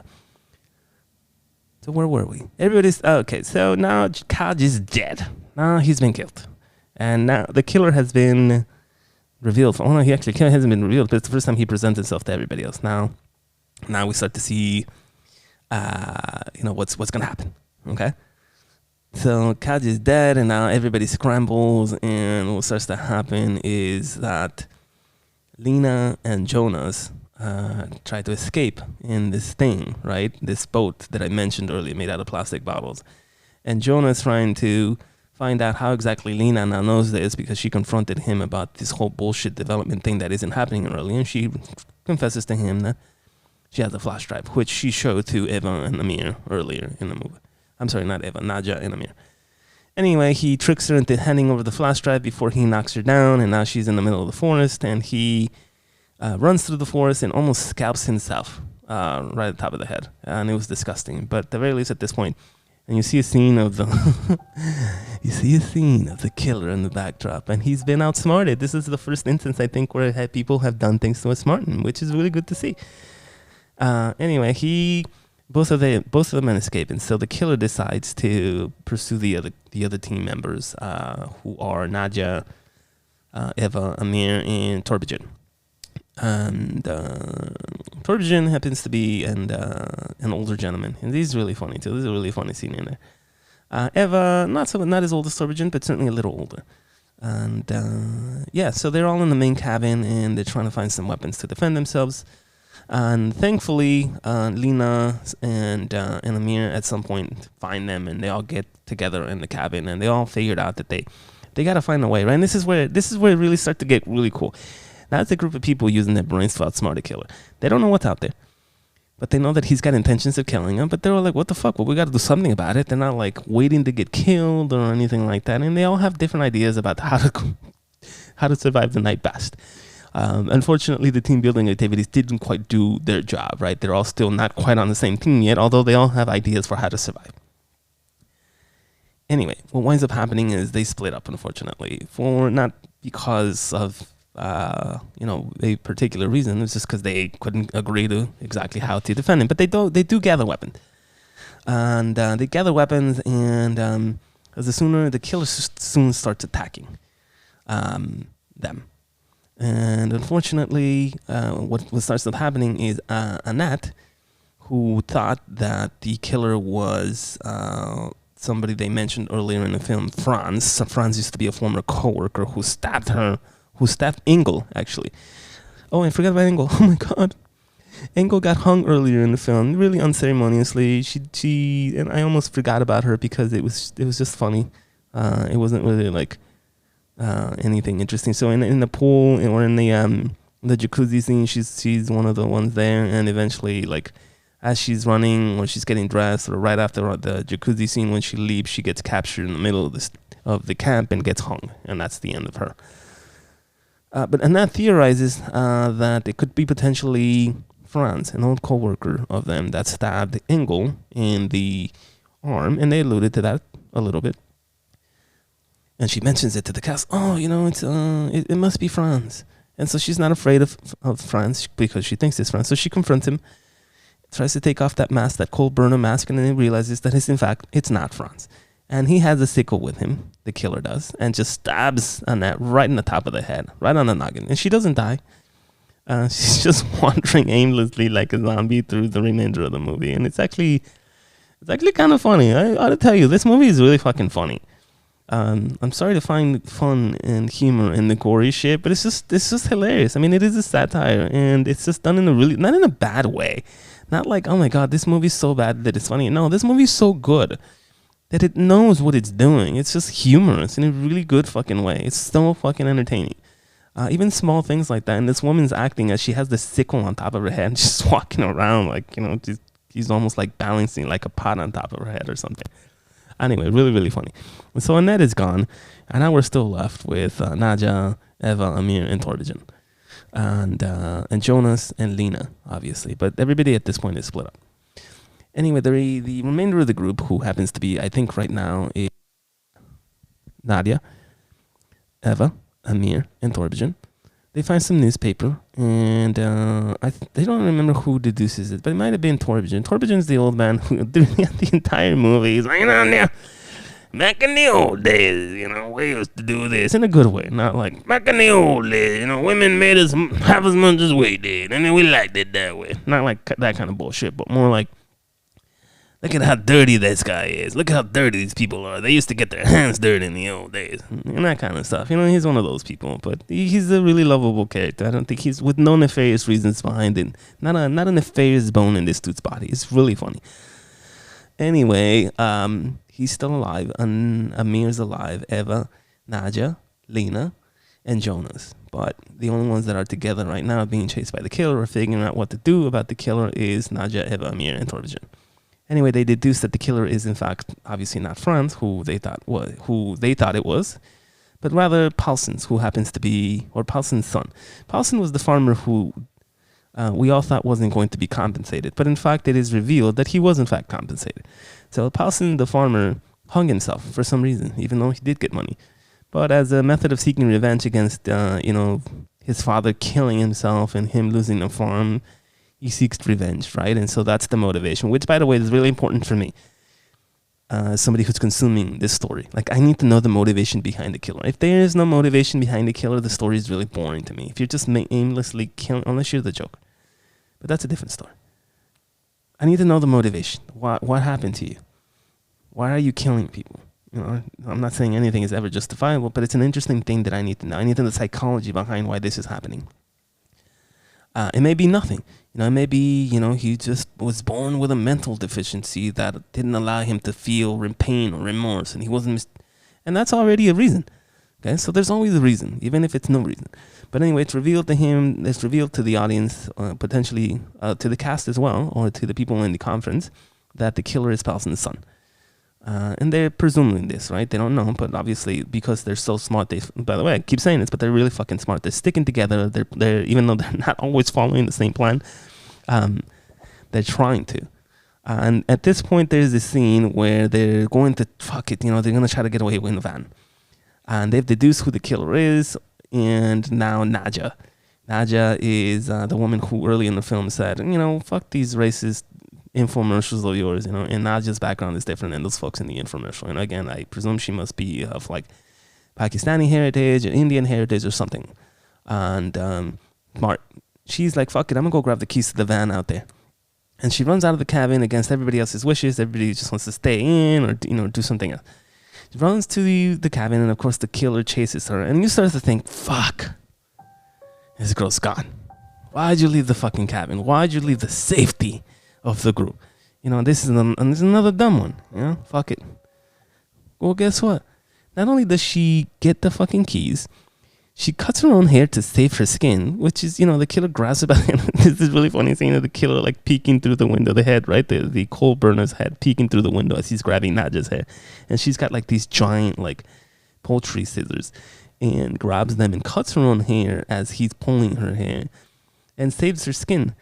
S1: So where were we? Everybody's okay. So now Kaj is dead. Now he's been killed, and now the killer has been revealed. Oh no, he actually hasn't been revealed, but it's the first time he presents himself to everybody else. Now we start to see, what's gonna happen. Okay. So Kaj is dead, and now everybody scrambles, and what starts to happen is that Lena and Jonas try to escape in this thing, right? This boat that I mentioned earlier, made out of plastic bottles. And Jonas trying to find out how exactly Lena now knows this, because she confronted him about this whole bullshit development thing that isn't happening earlier, and she confesses to him that she has a flash drive, which she showed to Eva and Amir earlier in the movie. I'm sorry, not Eva, Nadja and Amir. Anyway, he tricks her into handing over the flash drive before he knocks her down, and now she's in the middle of the forest, and he runs through the forest and almost scalps himself right at the top of the head. And it was disgusting. But at the very least at this point, and you see a scene of the killer in the backdrop, and he's been outsmarted. This is the first instance, I think, where people have done things to outsmart him, which is really good to see. Anyway, both of them escape, and so the killer decides to pursue the other team members, who are Nadja, Eva, Amir, and Torbjörn. And Torbjörn happens to be an older gentleman, and he's really funny too. This is a really funny scene in there. Eva, not as old as Torbjörn, but certainly a little older. And so they're all in the main cabin, and they're trying to find some weapons to defend themselves. And thankfully, Lena and Amir at some point find them, and they all get together in the cabin, and they all figured out that they got to find a way, right? And this is where it really starts to get really cool. Now it's a group of people using their brains to outsmart a killer. They don't know what's out there, but they know that he's got intentions of killing them. But they're all like, "What the fuck? Well, we got to do something about it." They're not like waiting to get killed or anything like that, and they all have different ideas about how to survive the night best. Unfortunately, the team building activities didn't quite do their job, right? They're all still not quite on the same team yet, although they all have ideas for how to survive. Anyway, what winds up happening is they split up, unfortunately, for not because of a particular reason. It's just because they couldn't agree to exactly how to defend him. But they do gather weapons, and they gather weapons, and the killer soon starts attacking them. And unfortunately, what starts up happening is Annette, who thought that the killer was somebody they mentioned earlier in the film, Franz. So Franz used to be a former co-worker who stabbed Engel, actually. Oh, I forgot about Engel. Oh my God. Engel got hung earlier in the film, really unceremoniously. She and I almost forgot about her because it was just funny. It wasn't really like anything interesting. So in the pool or in the jacuzzi scene, she's one of the ones there, and eventually, like, as she's running or she's getting dressed, or right after the jacuzzi scene when she leaves, she gets captured in the middle of the camp and gets hung, and that's the end of her. But Annette theorizes that it could be potentially Franz, an old co-worker of them, that stabbed Engel in the arm, and they alluded to that a little bit. And she mentions it to the cast. Oh, it must be Franz. And so she's not afraid of Franz because she thinks it's Franz. So she confronts him, tries to take off that mask, that cold burner mask, and then realizes that it's not Franz. And he has a sickle with him, the killer does, and just stabs Annette right in the top of the head, right on the noggin. And she doesn't die. She's just wandering aimlessly like a zombie through the remainder of the movie. And it's actually kind of funny. I ought to tell you, this movie is really fucking funny. I'm sorry to find fun and humor in the gory shit, but it's just hilarious. I mean, it is a satire, and it's just done in not in a bad way. Not like, oh my god, this movie's so bad that it's funny. No, this movie's so good that it knows what it's doing. It's just humorous in a really good fucking way. It's so fucking entertaining. Even small things like that. And this woman's acting as she has the sickle on top of her head and she's walking around like, she's almost like balancing like a pot on top of her head or something. Anyway, really, really funny. And so Annette is gone, and now we're still left with Nadja, Eva, Amir, and Torbjörn. And Jonas and Lena, obviously. But everybody at this point is split up. Anyway, the remainder of the group, who happens to be, I think right now, is Nadia, Eva, Amir, and Torbjörn. They find some newspaper, and they don't remember who deduces it, but it might have been Torbjörn. Torbjörn's the old man who, the entire movie, he's like, back in the old days, we used to do this in a good way, not like, back in the old days, women made us half as much as we did, and then we liked it that way. Not like that kind of bullshit, but more like, look at how dirty this guy is. Look at how dirty these people are. They used to get their hands dirty in the old days. And that kind of stuff. He's one of those people. But he's a really lovable character. I don't think he's with no nefarious reasons behind it. Not a nefarious bone in this dude's body. It's really funny. Anyway, he's still alive. Amir's alive. Eva, Nadja, Lena, and Jonas. But the only ones that are together right now being chased by the killer or figuring out what to do about the killer is Nadja, Eva, Amir, and Torbjörn. Anyway, they deduce that the killer is in fact obviously not Franz, who they thought it was, but rather Paulsen's, who happens to be, or Paulsen's son. Paulsen was the farmer who we all thought wasn't going to be compensated, but in fact it is revealed that he was in fact compensated. So Paulsen, the farmer, hung himself for some reason, even though he did get money. But as a method of seeking revenge against, his father killing himself and him losing the farm, he seeks revenge, right? And so that's the motivation, which, by the way, is really important for me. Somebody who's consuming this story. Like, I need to know the motivation behind the killer. If there is no motivation behind the killer, the story is really boring to me. If you're just aimlessly killing, unless you're the Joker. But that's a different story. I need to know the motivation. What happened to you? Why are you killing people? I'm not saying anything is ever justifiable, but it's an interesting thing that I need to know. I need to know the psychology behind why this is happening. It may be nothing. It may be, he just was born with a mental deficiency that didn't allow him to feel pain or remorse, and he wasn't, and that's already a reason. Okay, so there's always a reason, even if it's no reason. But anyway, it's revealed to him, it's revealed to the audience, potentially to the cast as well, or to the people in the conference, that the killer is Paulsen's son. And they're presuming this, right? They don't know, but obviously because they're so smart, by the way, I keep saying this, but they're really fucking smart. They're sticking together. They're even though they're not always following the same plan, they're trying to. And at this point, there's this scene where they're going to they're going to try to get away in the van. And they've deduced who the killer is, and now Nadja. Nadja is the woman who early in the film said, fuck these racist infomercials of yours, and Nadja's background is different than those folks in the infomercial. And again, I presume she must be of like Pakistani heritage or Indian heritage or something. And she's like, fuck it, I'm gonna go grab the keys to the van out there. And she runs out of the cabin against everybody else's wishes. Everybody just wants to stay in or do something else. She runs to the cabin, and of course the killer chases her. And you start to think, fuck, this girl's gone. Why'd you leave the fucking cabin? Why'd you leave the safety of the group? This is another dumb one. Fuck it. Well, guess what? Not only does she get the fucking keys, She cuts her own hair to save her skin, which is, the killer grabs her by the hand. This is really funny scene of the killer like peeking through the window, the head, right? The coal burner's head peeking through the window as he's grabbing Nadja's hair. And she's got like these giant like poultry scissors and grabs them and cuts her own hair as he's pulling her hair and saves her skin.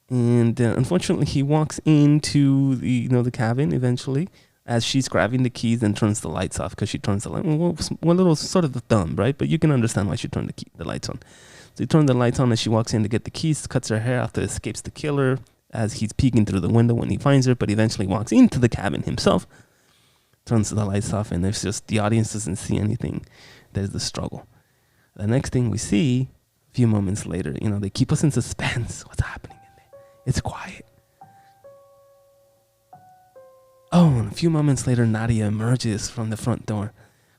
S1: And unfortunately, he walks into the cabin eventually as she's grabbing the keys and turns the lights off because she turns the light. Well, one little sort of dumb, right? But you can understand why she turned the lights on. So he turned the lights on as she walks in to get the keys, cuts her hair after escapes the killer as he's peeking through the window when he finds her, but eventually walks into the cabin himself, turns the lights off, and there's just the audience doesn't see anything. There's the struggle. The next thing we see, a few moments later, they keep us in suspense. What's happening in there? It's quiet. Oh, and a few moments later, Nadia emerges from the front door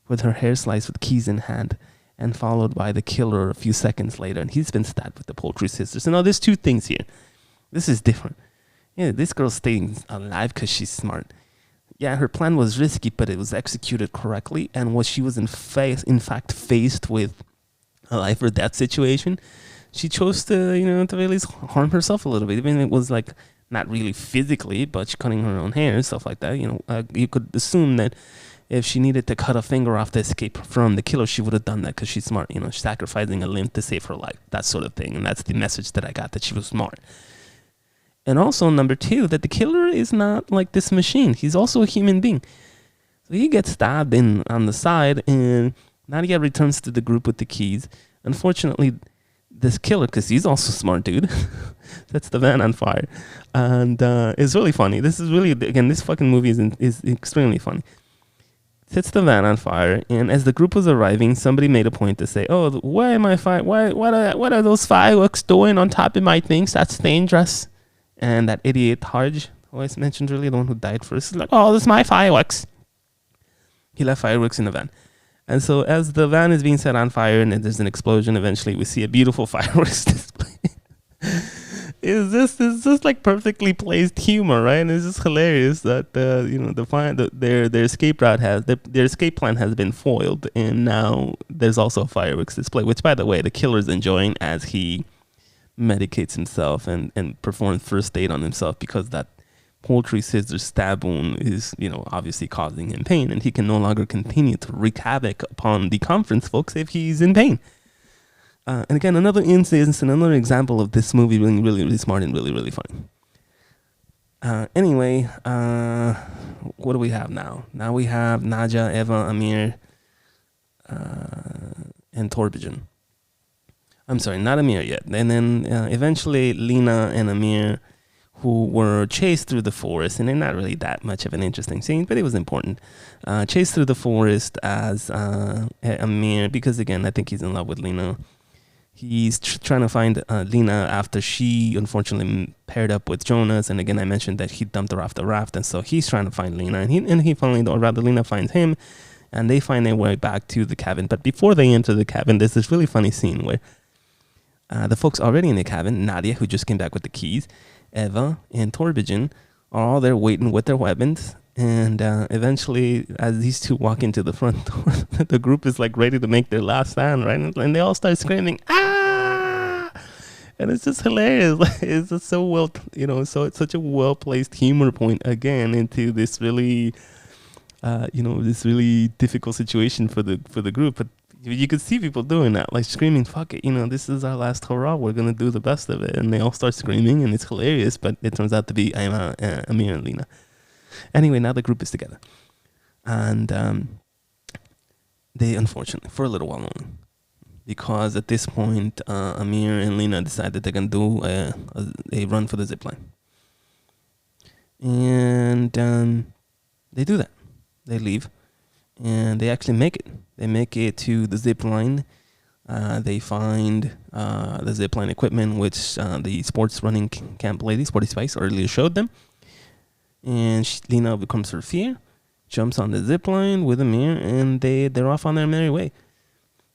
S1: with her hair sliced with keys in hand and followed by the killer a few seconds later. And he's been stabbed with the poultry scissors. So now there's two things here. This is different. Yeah, this girl's staying alive because she's smart. Yeah, her plan was risky, but it was executed correctly. And what she was in fact faced with a life or death situation, she chose to, to really harm herself a little bit. Even it was like not really physically, but she's cutting her own hair and stuff like that. You could assume that if she needed to cut a finger off to escape from the killer, she would have done that because she's smart. Sacrificing a limb to save her life, that sort of thing. And that's the message that I got, that she was smart. And also, number two, that the killer is not like this machine. He's also a human being. So he gets stabbed on the side, and Nadia returns to the group with the keys. Unfortunately, this killer, because he's also a smart dude, sets the van on fire. And it's really funny. This is really, again, this fucking movie is extremely funny. Sets the van on fire, and as the group was arriving, somebody made a point to say, "Oh, why am I fire? What are those fireworks doing on top of my things? That's dangerous." And that idiot Harj, who I mentioned earlier, the one who died first, is like, "Oh, this is my fireworks." He left fireworks in the van. And so as the van is being set on fire and there's an explosion, eventually we see a beautiful fireworks display. It's just like perfectly placed humor, right? And it's just hilarious that their escape route their escape plan has been foiled, and now there's also a fireworks display, which, by the way, the killer's enjoying as he medicates himself and performs first aid on himself, because that poultry scissors stab wound is, obviously causing him pain, and he can no longer continue to wreak havoc upon the conference folks if he's in pain. And again, another instance, another example of this movie being really, really smart and really, really funny. Anyway, what do we have now? Now we have Nadia, Eva, Amir, and Torbjörn. I'm sorry, not Amir yet. And then eventually Lena and Amir, who were chased through the forest, and they're not really that much of an interesting scene, but it was important. Chased through the forest as Amir, because again, I think he's in love with Lena. He's trying to find Lena after she unfortunately paired up with Jonas, and again, I mentioned that he dumped her off the raft, and so he's trying to find Lena, and he finally, or rather Lena finds him, and they find their way back to the cabin. But before they enter the cabin, there's this really funny scene where the folks already in the cabin, Nadia, who just came back with the keys, Eva, and Torbjörn are all there waiting with their weapons. And eventually, as these two walk into the front door, the group is like ready to make their last stand, right? And they all start screaming, "Ah!" And it's just hilarious. It's just so well, so it's such a well-placed humor point again into this really, this really difficult situation for the group. But you could see people doing that, like screaming, "Fuck it, this is our last hurrah. We're gonna do the best of it." And they all start screaming, and it's hilarious. But it turns out to be Amir and Lena. Anyway, now the group is together, and they, unfortunately, for a little while only, because at this point, Amir and Lena decide that they're gonna do a run for the zip line, and they do that. They leave, and they actually make it. They make it to the zip line. They find the zip line equipment, which the sports running camp lady, Sporty Spice, earlier showed them. And Lena becomes her fear, jumps on the zip line with Amir, and they're off on their merry way.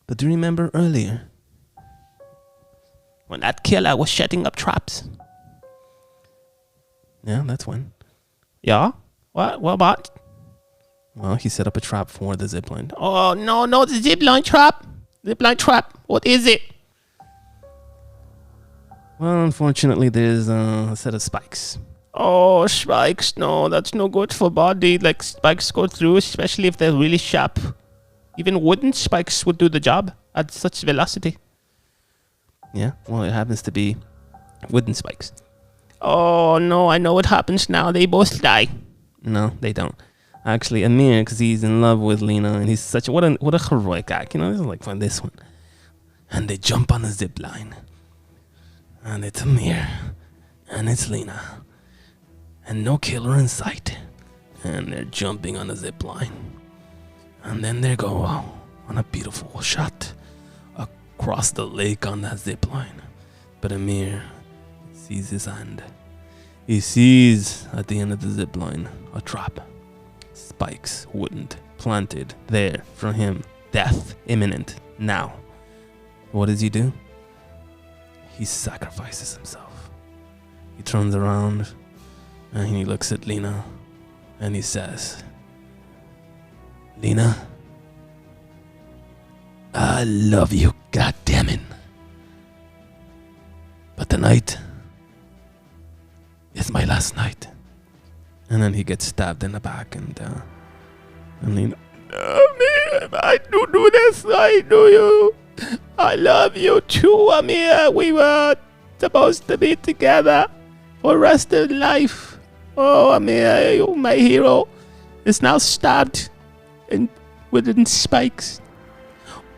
S1: But do you remember earlier when that killer was setting up traps? Yeah, that's when. Yeah? What about? Well, he set up a trap for the zip line. Oh, no, the zip line trap. Zipline trap. What is it? Well, unfortunately, there's a set of spikes. Oh, spikes. No, that's no good for body. Like, spikes go through, especially if they're really sharp. Even wooden spikes would do the job at such velocity. Yeah, well, it happens to be wooden spikes. Oh, no, I know what happens now. They both die. No, they don't. Actually, Amir, because he's in love with Lena, and he's such a, what a heroic act. You know, this is like fun, this one. And they jump on a zip line. And it's Amir. And it's Lena. And no killer in sight. And they're jumping on a zip line. And then they go on a beautiful shot across the lake on that zip line. But Amir sees his hand. He sees at the end of the zip line a trap. Spikes wouldn't planted there for him. Death imminent now. What does he do? He sacrifices himself. He turns around and he looks at Lena and he says, Lena, I love you, goddammit. But tonight is my last night. And then he gets stabbed in the back and Lena, Amir, I do this, I do you. I love you too, Amir. We were supposed to be together for the rest of life. Oh, Amir, you're my hero. Is now stabbed in wooden spikes.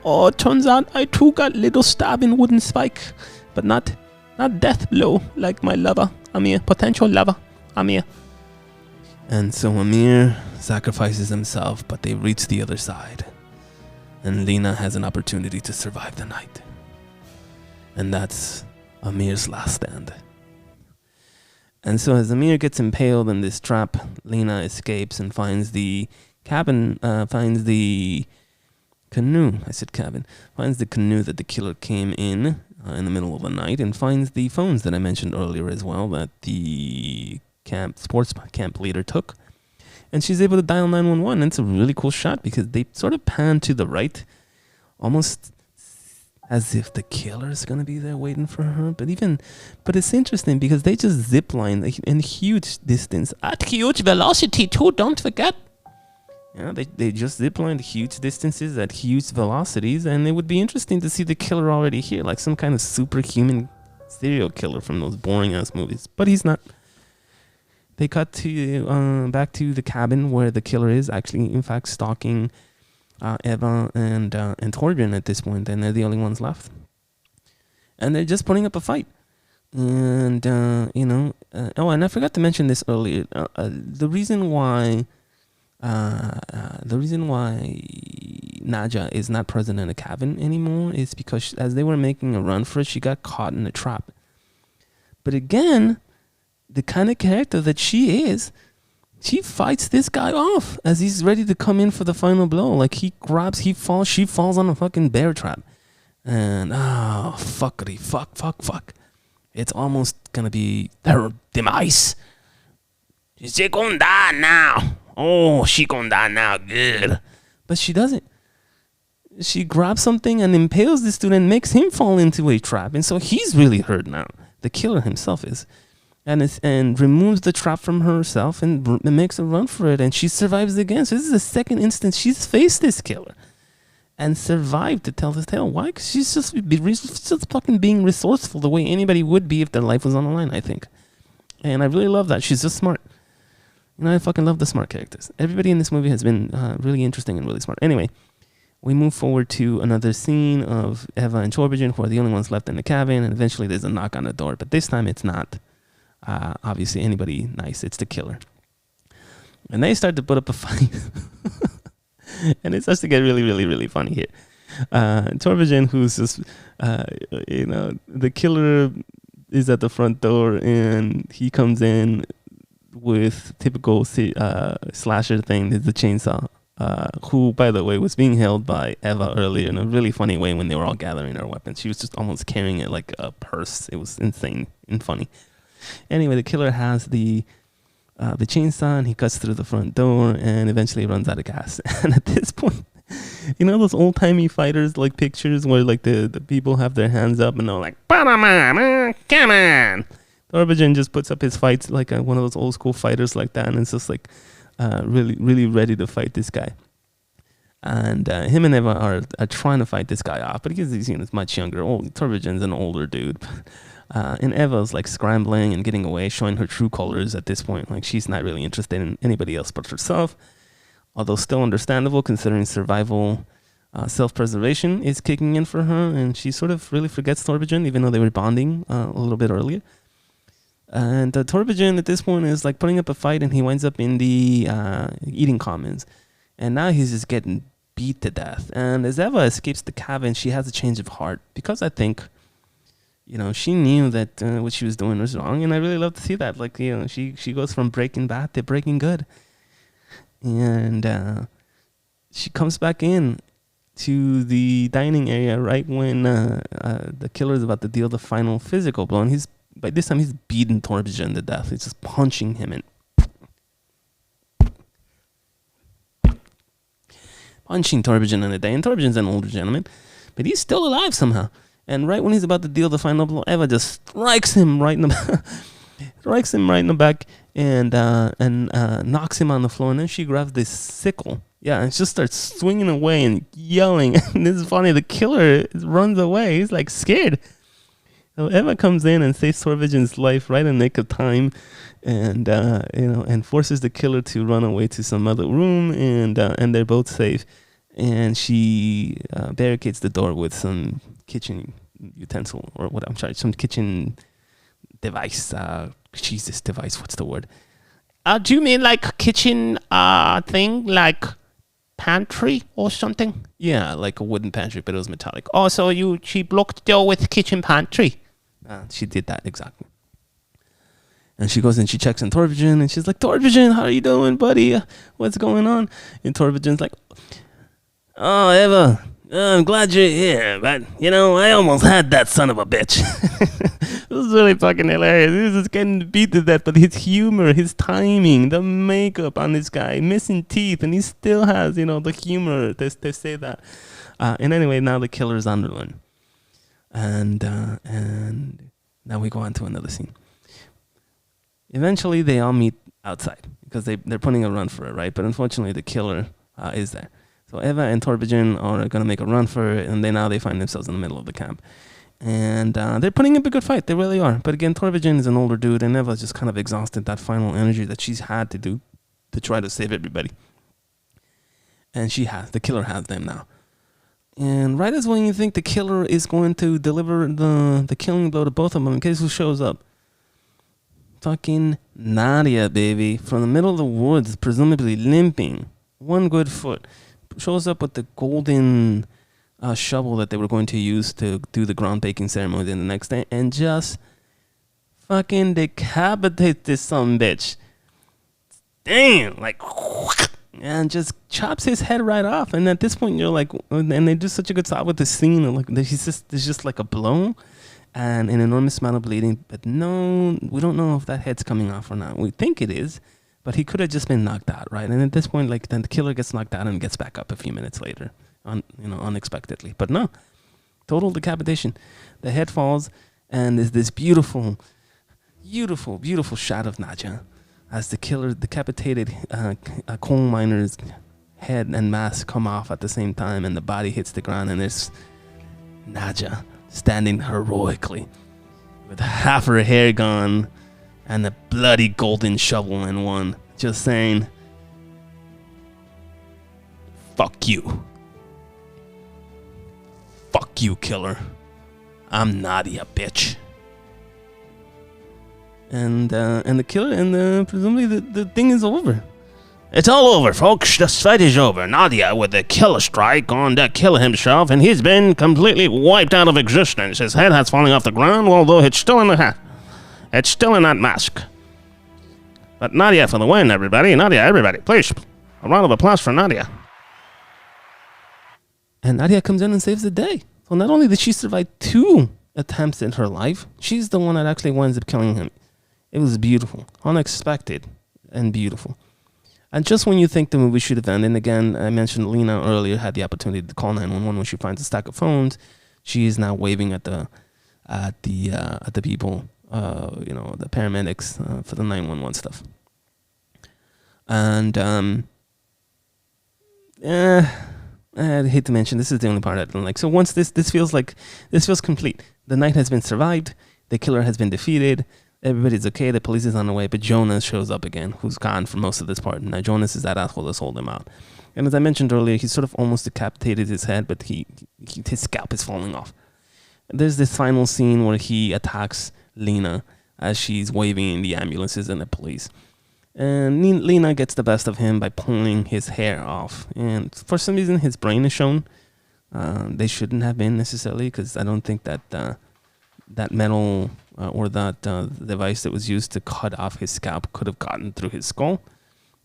S1: Oh, it turns out I too got little stab in wooden spike, but not death blow like my lover, Amir, potential lover, Amir. And so Amir sacrifices himself, but they reach the other side. And Lena has an opportunity to survive the night. And that's Amir's last stand. And so as Amir gets impaled in this trap, Lena escapes and finds the cabin, finds the canoe. I said cabin. Finds the canoe that the killer came in the middle of the night, and finds the phones that I mentioned earlier as well that the sports camp leader took. And she's able to dial 911. And it's a really cool shot because they sort of pan to the right, almost as if the killer is going to be there waiting for her. But it's interesting because they just zip line in huge distance at huge velocity too, don't forget. Yeah, they just zip line huge distances at huge velocities, and it would be interesting to see the killer already here, like some kind of superhuman serial killer from those boring ass movies. But he's not. They cut to back to the cabin where the killer is actually, in fact, stalking Eva and Torbjörn at this point, and they're the only ones left. And they're just putting up a fight. And and I forgot to mention this earlier. The reason why Nadja is not present in the cabin anymore is because as they were making a run for it, she got caught in a trap. But again, the kind of character that she is, she fights this guy off as he's ready to come in for the final blow. Like she falls on a fucking bear trap. And fuck. It's almost gonna be her demise. She gonna die now. Oh, she gonna die now, good. But she doesn't. She grabs something and impales this dude and makes him fall into a trap. And so he's really hurt now. The killer himself is. And removes the trap from herself and makes a run for it, and she survives again. So this is the second instance she's faced this killer and survived to tell this tale. Why? Because she's just fucking being resourceful the way anybody would be if their life was on the line, I think. And I really love that. She's just smart. I fucking love the smart characters. Everybody in this movie has been really interesting and really smart. Anyway, we move forward to another scene of Eva and Torbjörn, who are the only ones left in the cabin, and eventually there's a knock on the door, but this time it's not obviously anybody nice. It's the killer. And they start to put up a fight. And it starts to get really, really, really funny here. Torbjörn, who's just, the killer is at the front door, and he comes in with typical slasher thing, the chainsaw, who, by the way, was being held by Eva earlier in a really funny way when they were all gathering their weapons. She was just almost carrying it like a purse. It was insane and funny. Anyway, the killer has the chainsaw, and he cuts through the front door and eventually runs out of gas. And at this point, You know those old timey fighters like pictures where like the people have their hands up and they're like, "Panama, come on." Torbigen just puts up his fights like one of those old school fighters like that, and it's just like really, really ready to fight this guy. And him and Eva are trying to fight this guy off, but he's much younger. Torbigen's an older dude. And Eva's like scrambling and getting away, showing her true colors at this point. Like she's not really interested in anybody else but herself. Although still understandable considering survival, self-preservation is kicking in for her. And she sort of really forgets Torbigen, even though they were bonding a little bit earlier. And Torbigen at this point is like putting up a fight, and he winds up in the eating commons. And now he's just getting beat to death. And as Eva escapes the cabin, she has a change of heart. Because I think, she knew that what she was doing was wrong. And I really love to see that. Like, she goes from Breaking Bad to Breaking Good. And she comes back in to the dining area right when the killer is about to deal the final physical blow. And by this time, he's beating Torbigen to death. He's just punching him in. Punching Torbigen in the day, and Torbigen's an older gentleman, but he's still alive somehow. And right when he's about to deal the final blow, Eva just strikes him right in the back, and knocks him on the floor. And then she grabs this sickle, and just starts swinging away and yelling. And this is funny. The killer runs away. He's like scared. So Eva comes in and saves Torbigen's life right in the nick of time, and and forces the killer to run away to some other room, and they're both safe. And she barricades the door with some kitchen utensil or what? I'm sorry, some kitchen device. Device. What's the word? Do you mean like kitchen thing, like pantry or something? Yeah, like a wooden pantry, but it was metallic. Oh, so she blocked the door with kitchen pantry. She did that, exactly. And she goes and she checks on Torbigen, and she's like, "Torbigen, how are you doing, buddy? What's going on?" And Torbigen's like, "Oh, Eva, I'm glad you're here, but, I almost had that son of a bitch." This is really fucking hilarious. He's just getting beat to death, but his humor, his timing, the makeup on this guy, missing teeth, and he still has, the humor to say that. And anyway, now the killer's on the run. And now we go on to another scene. Eventually, they all meet outside because they're putting a run for it, right? But unfortunately, the killer is there. So Eva and Torbigen are going to make a run for it, and now they find themselves in the middle of the camp. And they're putting up a good fight. They really are. But again, Torbigen is an older dude, and Eva's just kind of exhausted that final energy that she's had to do to try to save everybody. And the killer has them now. And right as when you think the killer is going to deliver the killing blow to both of them, guess who shows up? Fucking Nadia, baby. From the middle of the woods, presumably limping. One good foot. Shows up with the golden shovel that they were going to use to do the ground baking ceremony the next day. And just fucking decapitate this son bitch. Damn. Like... And just chops his head right off. And at this point, you're like, and they do such a good job with the scene. Like, there's just like a blow and an enormous amount of bleeding. But no, we don't know if that head's coming off or not. We think it is, but he could have just been knocked out, right? And at this point, like, then the killer gets knocked out and gets back up a few minutes later, unexpectedly. But no, total decapitation. The head falls, and there's this beautiful, beautiful, beautiful shot of Nadja as the killer decapitated coal miner's head and mask come off at the same time, and the body hits the ground, and there's Nadja standing heroically with half her hair gone and the bloody golden shovel in one, just saying, "Fuck you. Fuck you, killer. I'm Nadia, bitch." And the killer, presumably the thing is over. It's all over, folks. The fight is over. Nadia with the killer strike going to kill himself, and he's been completely wiped out of existence. His head has fallen off the ground, although it's still in the hat. It's still in that mask. But Nadia for the win, everybody. Nadia, everybody. Please, a round of applause for Nadia. And Nadia comes in and saves the day. So not only did she survive 2 attempts in her life, she's the one that actually winds up killing him. It was beautiful, unexpected, and beautiful. And just when you think the movie should have ended, again, I mentioned Lena earlier had the opportunity to call 911 when she finds a stack of phones. She is now waving at the people, the paramedics for the 911 stuff. And I hate to mention, this is the only part I don't like. So once this feels complete. The night has been survived. The killer has been defeated. Everybody's okay. The police is on the way, but Jonas shows up again, who's gone for most of this part. Now Jonas is that asshole that's holding him out. And as I mentioned earlier, he sort of almost decapitated his head, but his scalp is falling off. There's this final scene where he attacks Lena as she's waving in the ambulances and the police. And Lena gets the best of him by pulling his hair off. And for some reason, his brain is shown. They shouldn't have been necessarily, because I don't think that that metal or that device that was used to cut off his scalp could have gotten through his skull.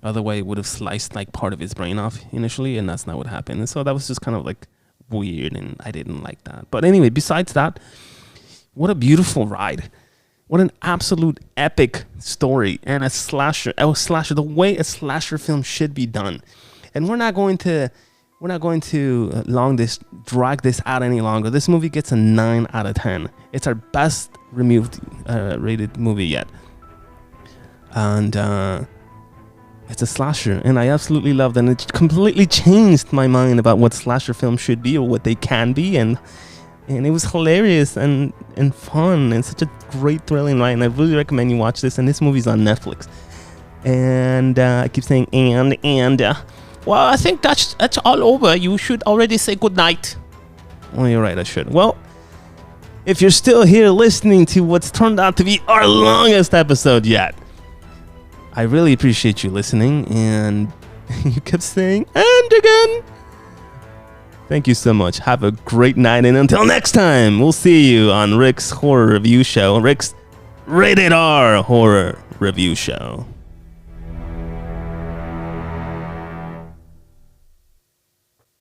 S1: Other way, it would have sliced like part of his brain off initially, and that's not what happened. And so that was just kind of like weird, and I didn't like that. But anyway, besides that, what a beautiful ride. What an absolute epic story and a slasher, the way a slasher film should be done. And we're not going to drag this out any longer. This movie gets a 9 out of 10. It's our best rated movie yet. And it's a slasher, and I absolutely loved it. And it completely changed my mind about what slasher films should be or what they can be, and it was hilarious and fun and such a great thrilling ride. And I really recommend you watch this. And this movie's on Netflix. And I keep saying well, I think that's all over. You should already say goodnight. Oh, you're right, I should. Well, if you're still here listening to what's turned out to be our longest episode yet, I really appreciate you listening. And you kept saying, and again. Thank you so much. Have a great night. And until next time, we'll see you on Rick's Horror Review Show. Rick's Rated R Horror Review Show.